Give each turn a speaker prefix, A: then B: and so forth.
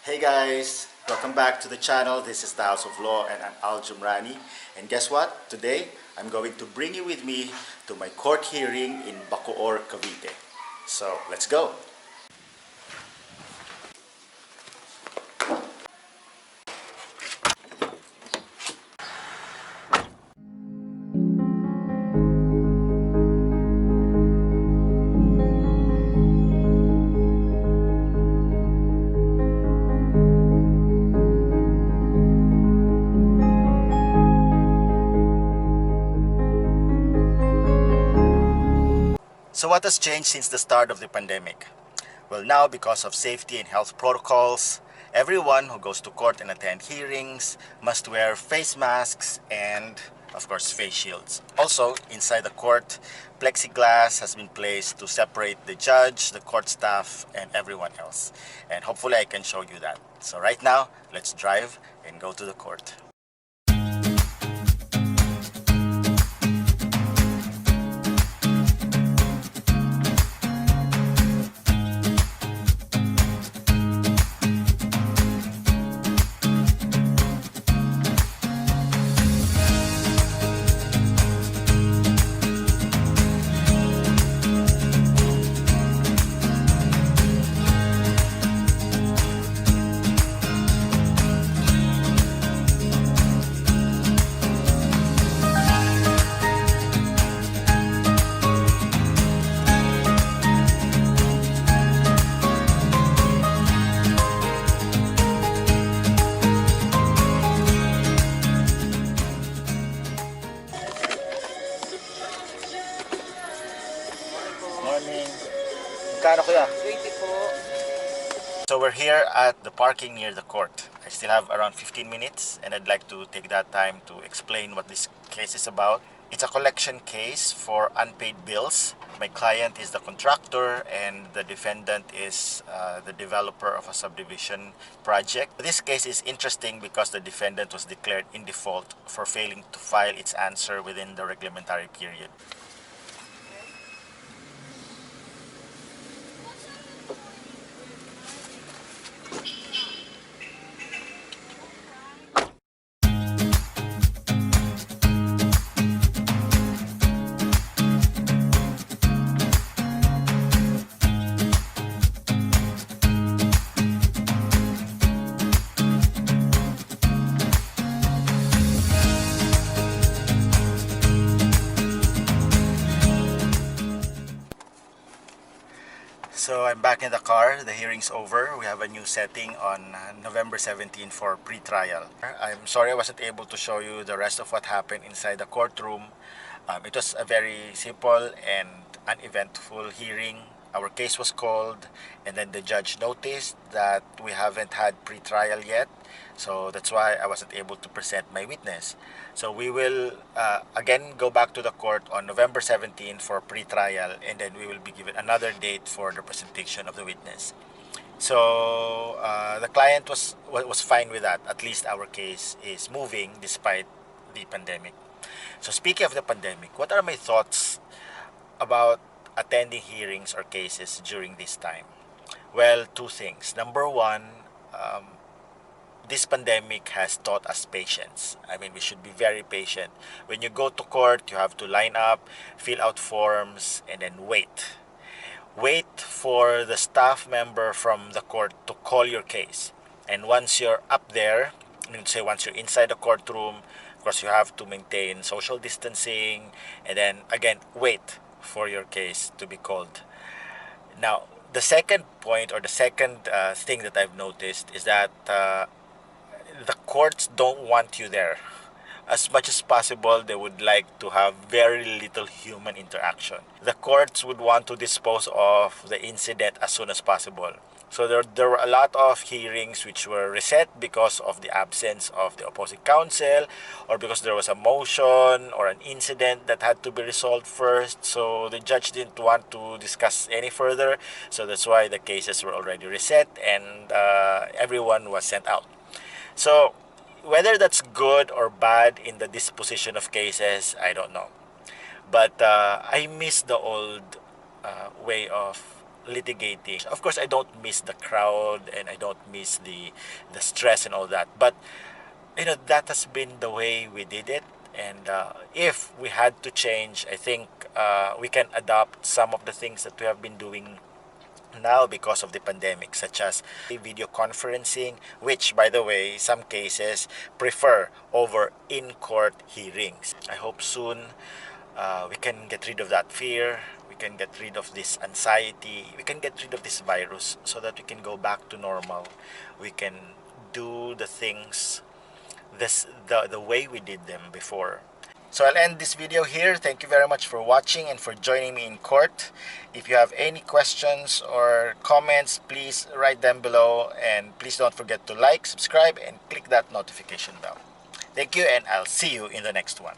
A: Hey guys, welcome back to the channel. This is the House of Law and I'm Al Jumrani. And guess what? Today, I'm going to bring you with me to my court hearing in Bacoor, Cavite. So, let's go! So what has changed since the start of the pandemic? Well, now because of safety and health protocols, everyone who goes to court and attend hearings must wear face masks and, of course, face shields. Also, inside the court, plexiglass has been placed to separate the judge, the court staff, and everyone else. And hopefully I can show you that. So right now, let's drive and go to the court. Morning. Magkano kuya?
B: 20 po.
A: So we're here at the parking near the court. I still have around 15 minutes and I'd like to take that time to explain what this case is about. It's a collection case for unpaid bills. My client is the contractor and the defendant is the developer of a subdivision project. This case is interesting because the defendant was declared in default for failing to file its answer within the reglementary period. So I'm back in the car. The hearing's over. We have a new setting on November 17 for pre-trial. I'm sorry I wasn't able to show you the rest of what happened inside the courtroom. It was a very simple and uneventful hearing. Our case was called and then the judge noticed that we haven't had pre-trial yet. So that's why I wasn't able to present my witness. So we will again go back to the court on November 17 for pre-trial and then we will be given another date for the presentation of the witness. So the client was fine with that. At least our case is moving despite the pandemic. So speaking of the pandemic, what are my thoughts about attending hearings or cases during this time? Well, two things. Number one, this pandemic has taught us patience. I mean, we should be very patient. When you go to court, you have to line up, fill out forms, and then wait. Wait for the staff member from the court to call your case. And once you're up there, I mean, say once you're inside the courtroom, of course, you have to maintain social distancing, and then again, wait for your case to be called. Now, the second point or the second thing that I've noticed is that the courts don't want you there. As much as possible, they would like to have very little human interaction. The courts would want to dispose of the incident as soon as possible. So there were a lot of hearings which were reset because of the absence of the opposing counsel or because there was a motion or an incident that had to be resolved first. So the judge didn't want to discuss any further. So that's why the cases were already reset and everyone was sent out. So whether that's good or bad in the disposition of cases, I don't know. But I miss the old way of litigating. Of course, I don't miss the crowd and I don't miss the stress and all that. But that has been the way we did it. And if we had to change, I think we can adopt some of the things that we have been doing now because of the pandemic, such as video conferencing, which, by the way, some cases prefer over in-court hearings. I hope soon we can get rid of that fear, we can get rid of this anxiety, we can get rid of this virus so that we can go back to normal. We can do the things the way we did them before. So I'll end this video here. Thank you very much for watching and for joining me in court. If you have any questions or comments, please write them below, and please don't forget to like, subscribe, and click that notification bell. Thank you, and I'll see you in the next one.